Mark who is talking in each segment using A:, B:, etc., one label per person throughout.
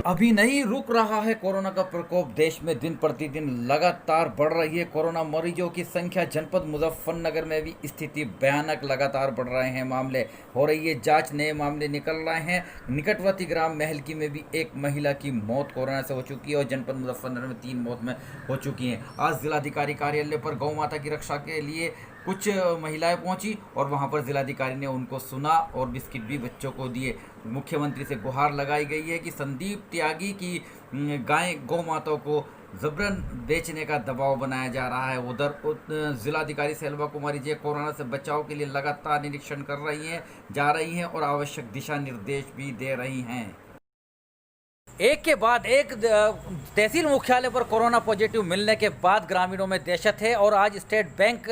A: अभी नहीं रुक रहा है कोरोना का प्रकोप। देश में दिन प्रतिदिन लगातार बढ़ रही है कोरोना मरीजों की संख्या। जनपद मुजफ्फरनगर में भी स्थिति भयानक, लगातार बढ़ रहे हैं मामले, हो रही है जांच, नए मामले निकल रहे हैं। निकटवर्ती ग्राम महलकी में भी एक महिला की मौत कोरोना से हो चुकी है और जनपद मुजफ्फरनगर में 3 मौत में हो चुकी हैं। आज जिलाधिकारी कार्यालय पर गौ माता की रक्षा के लिए कुछ महिलाएं पहुंची और वहां पर जिलाधिकारी ने उनको सुना और बिस्किट भी बच्चों को दिए। मुख्यमंत्री से गुहार लगाई गई है कि संदीप त्यागी की गाय गौ माताओं को जबरन बेचने का दबाव बनाया जा रहा है। उधर जिलाधिकारी सेल्वा कुमारी जी कोरोना से बचाव के लिए लगातार निरीक्षण कर रही हैं, जा रही हैं और आवश्यक दिशा निर्देश भी दे रही हैं। एक के बाद एक तहसील मुख्यालय पर कोरोना पॉजिटिव मिलने के बाद ग्रामीणों में दहशत है और आज स्टेट बैंक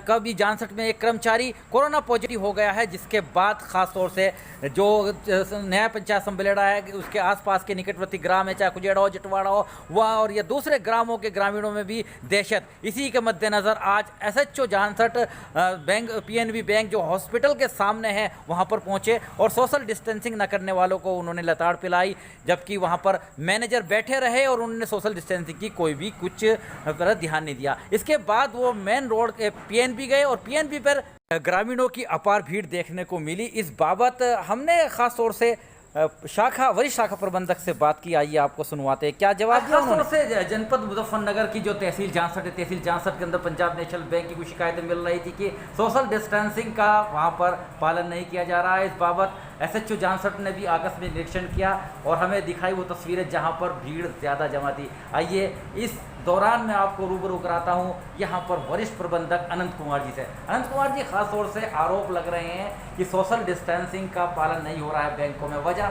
A: का भी जानसठ में एक कर्मचारी कोरोना पॉजिटिव हो गया है, जिसके बाद खास तौर से जो नया पंचायत संबलेड़ा है उसके आसपास के निकटवर्ती ग्राम है, चाहे कुजेड़ा हो, जटवाड़ा हो, वह और ये दूसरे ग्रामों के ग्रामीणों में भी दहशत। इसी के मद्देनज़र आज SHO Jansath bank PNB bank जो हॉस्पिटल के सामने है वहाँ पर पहुँचे और सोशल डिस्टेंसिंग न करने वालों को उन्होंने लताड़ पिलाई, जबकि वहां पर मैनेजर बैठे रहे और उन्होंने सोशल डिस्टेंसिंग की कोई भी कुछ तरह ध्यान नहीं दिया। इसके बाद वो मेन रोड के PNB गए और PNB पर ग्रामीणों की अपार भीड़ देखने को मिली। इस बाबत हमने खास तौर से वरिष्ठ शाखा प्रबंधक से बात की, आइए आपको सुनवाते हैं क्या जवाब दिया उन्होंने। से जनपद मुजफ्फरनगर की जो तहसील जानसठ है, तहसील जानसठ के अंदर पंजाब नेशनल बैंक की कुछ शिकायतें मिल रही थी कि सोशल डिस्टेंसिंग का वहां पर पालन नहीं किया जा रहा है। इस बाबत SHO जानसठ ने भी आकस्मिक निरीक्षण किया और हमें दिखाई वो तस्वीरें जहां पर भीड़ ज़्यादा जमा थी। आइए इस दौरान मैं आपको रूबरू कराता हूं यहाँ पर वरिष्ठ प्रबंधक अनंत कुमार जी से। अनंत कुमार जी, खास तौर से आरोप लग रहे हैं कि सोशल डिस्टेंसिंग का पालन नहीं हो रहा है बैंकों में, वजह?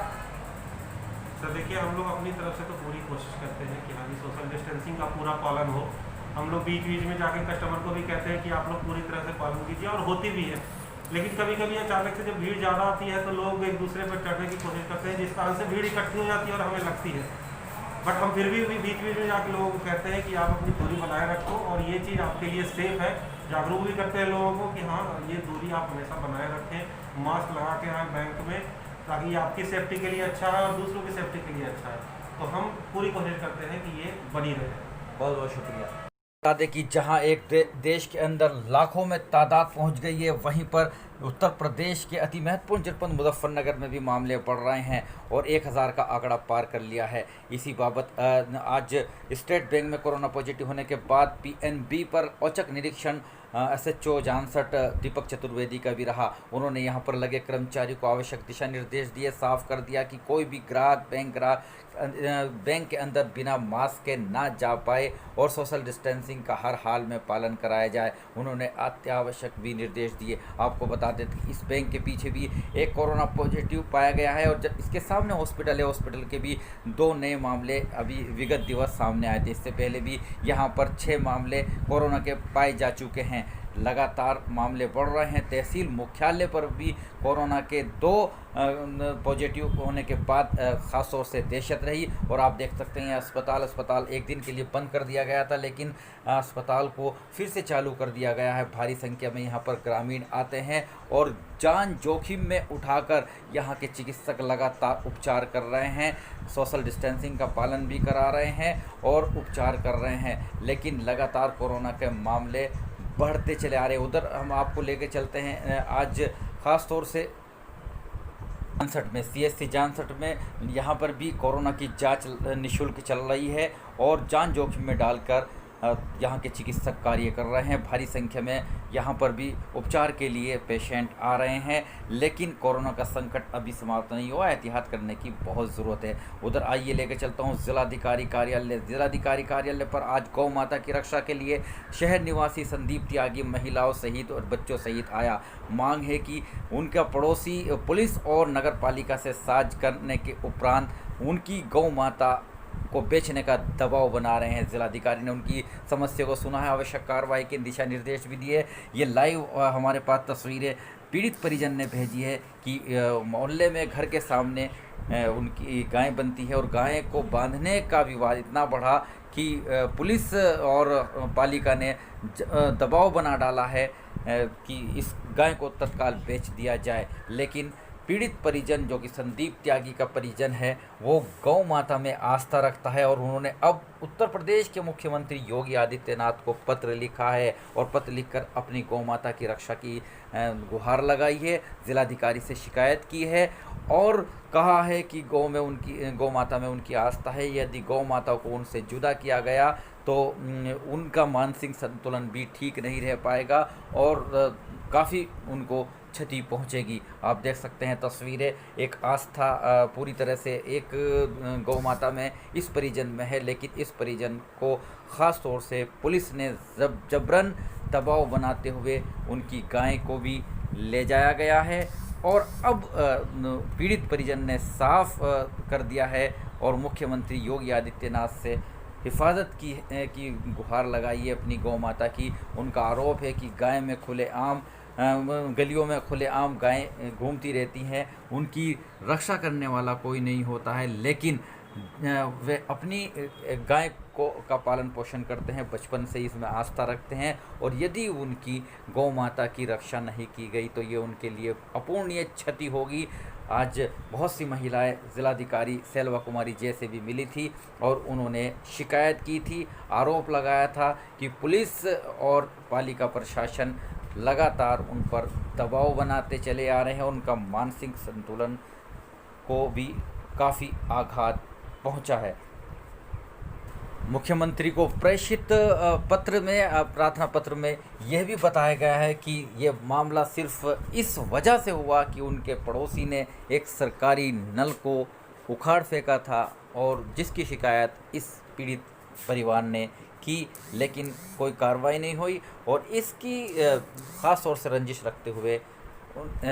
B: सर देखिए, हम लोग अपनी तरफ से तो पूरी कोशिश करते हैं कि हाँ सोशल डिस्टेंसिंग का पूरा पालन हो। हम लोग बीच बीच में जाके कस्टमर को भी कहते हैं कि आप लोग पूरी तरह से पालन कीजिए, और होती भी है। लेकिन कभी कभी अचानक से जब भीड़ ज़्यादा आती है तो लोग एक दूसरे पर चढ़ने की कोशिश करते हैं, जिस कारण से भीड़ इकट्ठी हो जाती है और हमें लगती है। बट हम फिर भी बीच बीच में जाके लोगों को कहते हैं कि आप अपनी दूरी बनाए रखो और ये चीज़ आपके लिए सेफ है। जागरूक भी करते हैं लोगों को कि हाँ ये दूरी आप हमेशा बनाए रखें, मास्क लगा के आए बैंक में, ताकि ये आपकी सेफ्टी के लिए अच्छा है और दूसरों की सेफ्टी के लिए अच्छा है। तो हम पूरी कोशिश करते हैं कि ये बनी रहे।
A: बहुत बहुत शुक्रिया। बता दें कि जहां एक देश के अंदर लाखों में तादाद पहुंच गई है, वहीं पर उत्तर प्रदेश के अति महत्वपूर्ण जनपद मुजफ्फरनगर में भी मामले बढ़ रहे हैं और 1000 का आंकड़ा पार कर लिया है। इसी बाबत आज स्टेट बैंक में कोरोना पॉजिटिव होने के बाद PNB पर औचक निरीक्षण SHO जानसठ दीपक चतुर्वेदी का भी रहा। उन्होंने यहां पर लगे कर्मचारी को आवश्यक दिशा निर्देश दिए, साफ कर दिया कि कोई भी ग्राहक बैंक के अंदर बिना मास्क के ना जा पाए और सोशल डिस्टेंसिंग का हर हाल में पालन कराया जाए। उन्होंने अत्यावश्यक भी निर्देश दिए। आपको बता दें कि इस बैंक के पीछे भी एक कोरोना पॉजिटिव पाया गया है और जब इसके सामने हॉस्पिटल है, हॉस्पिटल के भी 2 नए मामले अभी विगत दिवस सामने आए थे। इससे पहले भी यहाँ पर 6 मामले कोरोना के पाए जा चुके हैं। लगातार मामले बढ़ रहे हैं। तहसील मुख्यालय पर भी कोरोना के 2 पॉजिटिव होने के बाद ख़ास तौर से दहशत रही और आप देख सकते हैं अस्पताल एक दिन के लिए बंद कर दिया गया था, लेकिन अस्पताल को फिर से चालू कर दिया गया है। भारी संख्या में यहाँ पर ग्रामीण आते हैं और जान जोखिम में उठाकर यहाँ के चिकित्सक लगातार उपचार कर रहे हैं, सोशल डिस्टेंसिंग का पालन भी करा रहे हैं और उपचार कर रहे हैं, लेकिन लगातार कोरोना के मामले बढ़ते चले आ रहे हैं। उधर हम आपको लेके चलते हैं। आज ख़ास तौर से जानसठ में CSC जानसठ में यहाँ पर भी कोरोना की जांच निःशुल्क चल रही है और जान जोखिम में डालकर यहाँ के चिकित्सक कार्य कर रहे हैं। भारी संख्या में यहाँ पर भी उपचार के लिए पेशेंट आ रहे हैं, लेकिन कोरोना का संकट अभी समाप्त नहीं हुआ, एहतियात करने की बहुत ज़रूरत है। उधर आइए लेकर चलता हूँ जिलाधिकारी कार्यालय। जिलाधिकारी कार्यालय पर आज गौ माता की रक्षा के लिए शहर निवासी संदीप त्यागी महिलाओं सहित और बच्चों सहित आया। मांग है कि उनका पड़ोसी पुलिस और नगर पालिका से साझ करने के उपरांत उनकी गौ माता को बेचने का दबाव बना रहे हैं। जिलाधिकारी ने उनकी समस्या को सुना है, आवश्यक कार्रवाई के दिशा निर्देश भी दिए। ये लाइव हमारे पास तस्वीरें पीड़ित परिजन ने भेजी है कि मोहल्ले में घर के सामने उनकी गाय बनती है और गाय को बांधने का विवाद इतना बढ़ा कि पुलिस और पालिका ने दबाव बना डाला है कि इस गाय को तत्काल बेच दिया जाए, लेकिन पीड़ित परिजन जो कि संदीप त्यागी का परिजन है वो गौ माता में आस्था रखता है और उन्होंने अब उत्तर प्रदेश के मुख्यमंत्री योगी आदित्यनाथ को पत्र लिखा है और पत्र लिखकर अपनी गौ माता की रक्षा की गुहार लगाई है, जिलाधिकारी से शिकायत की है और कहा है कि गौ माता में उनकी आस्था है। यदि गौ माता को उनसे जुदा किया गया तो उनका मानसिक संतुलन भी ठीक नहीं रह पाएगा और काफ़ी उनको क्षति पहुंचेगी। आप देख सकते हैं तस्वीरें, एक आस्था पूरी तरह से एक गौ माता में इस परिजन में है, लेकिन इस परिजन को ख़ास तौर से पुलिस ने जबरन दबाव बनाते हुए उनकी गाय को भी ले जाया गया है और अब पीड़ित परिजन ने साफ कर दिया है और मुख्यमंत्री योगी आदित्यनाथ से हिफाजत की गुहार लगाई है अपनी गौ माता की। उनका आरोप है कि गाय में खुलेआम गलियों में खुलेआम गायें घूमती रहती हैं, उनकी रक्षा करने वाला कोई नहीं होता है, लेकिन वे अपनी गाय का पालन पोषण करते हैं, बचपन से इसमें आस्था रखते हैं और यदि उनकी गौ माता की रक्षा नहीं की गई तो ये उनके लिए अपूर्णीय क्षति होगी। आज बहुत सी महिलाएं जिलाधिकारी सेल्वा कुमारी जे से भी मिली थी और उन्होंने शिकायत की थी, आरोप लगाया था कि पुलिस और पालिका प्रशासन लगातार उन पर दबाव बनाते चले आ रहे हैं, उनका मानसिक संतुलन को भी काफ़ी आघात पहुंचा है। मुख्यमंत्री को प्रेषित पत्र में प्रार्थना पत्र में यह भी बताया गया है कि यह मामला सिर्फ इस वजह से हुआ कि उनके पड़ोसी ने एक सरकारी नल को उखाड़ फेंका था और जिसकी शिकायत इस पीड़ित परिवार ने की, लेकिन कोई कार्रवाई नहीं हुई और इसकी ख़ास तौर से रंजिश रखते हुए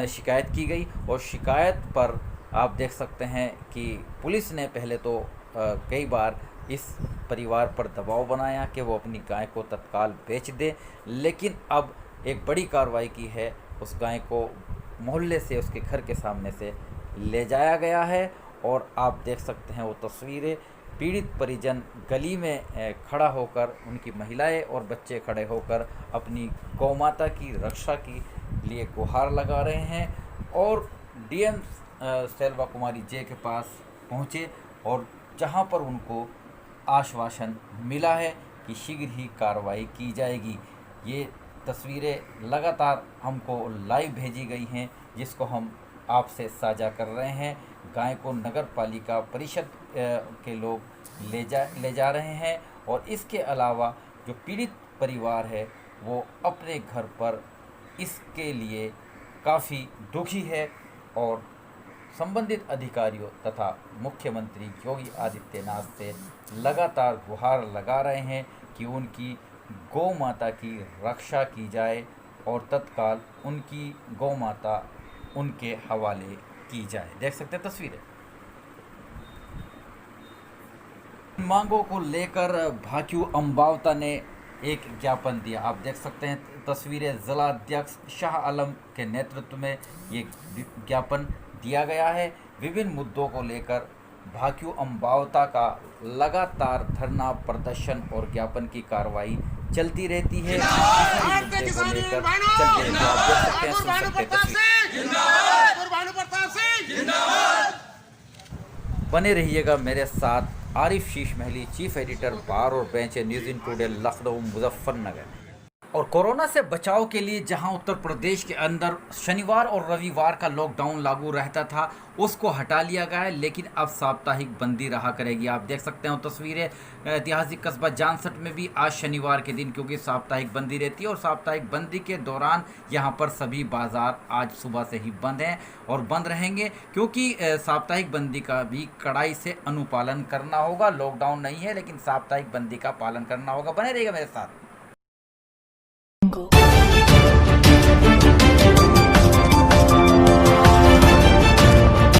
A: शिकायत की गई और शिकायत पर आप देख सकते हैं कि पुलिस ने पहले तो कई बार इस परिवार पर दबाव बनाया कि वो अपनी गाय को तत्काल बेच दे, लेकिन अब एक बड़ी कार्रवाई की है। उस गाय को मोहल्ले से, उसके घर के सामने से ले जाया गया है और आप देख सकते हैं वो तस्वीरें। पीड़ित परिजन गली में खड़ा होकर, उनकी महिलाएं और बच्चे खड़े होकर अपनी गौ माता की रक्षा के लिए गुहार लगा रहे हैं और डीएम सेल्वा कुमारी जे के पास पहुंचे और जहां पर उनको आश्वासन मिला है कि शीघ्र ही कार्रवाई की जाएगी। ये तस्वीरें लगातार हमको लाइव भेजी गई हैं जिसको हम आपसे साझा कर रहे हैं। गाय को नगर पालिका परिषद के लोग ले जा रहे हैं और इसके अलावा जो पीड़ित परिवार है वो अपने घर पर इसके लिए काफ़ी दुखी है और संबंधित अधिकारियों तथा मुख्यमंत्री योगी आदित्यनाथ से लगातार गुहार लगा रहे हैं कि उनकी गौ माता की रक्षा की जाए और तत्काल उनकी गौ माता उनके हवाले की जाए। देख सकते हैं तस्वीरें। मांगों को लेकर भाक्यू अम्बावता ने एक ज्ञापन दिया। आप देख सकते हैं तस्वीरें। जिला अध्यक्ष शाह आलम के नेतृत्व में ये ज्ञापन दिया गया है। विभिन्न मुद्दों को लेकर भाक्यू अम्बावता का लगातार धरना प्रदर्शन और ज्ञापन की कार्रवाई चलती रहती है। बने रहिएगा मेरे साथ। आरिफ शीश महली, चीफ एडिटर बार और bench news in today, Lucknow, Muzaffarnagar. और कोरोना से बचाव के लिए जहां उत्तर प्रदेश के अंदर शनिवार और रविवार का लॉकडाउन लागू रहता था उसको हटा लिया गया है, लेकिन अब साप्ताहिक बंदी रहा करेगी। आप देख सकते हो तस्वीरें। ऐतिहासिक कस्बा जानसठ में भी आज शनिवार के दिन क्योंकि साप्ताहिक बंदी रहती है और साप्ताहिक बंदी के दौरान यहां पर सभी बाजार आज सुबह से ही बंद हैं और बंद रहेंगे क्योंकि साप्ताहिक बंदी का भी कड़ाई से अनुपालन करना होगा। लॉकडाउन नहीं है लेकिन साप्ताहिक बंदी का पालन करना होगा। बने रहिएगा मेरे साथ।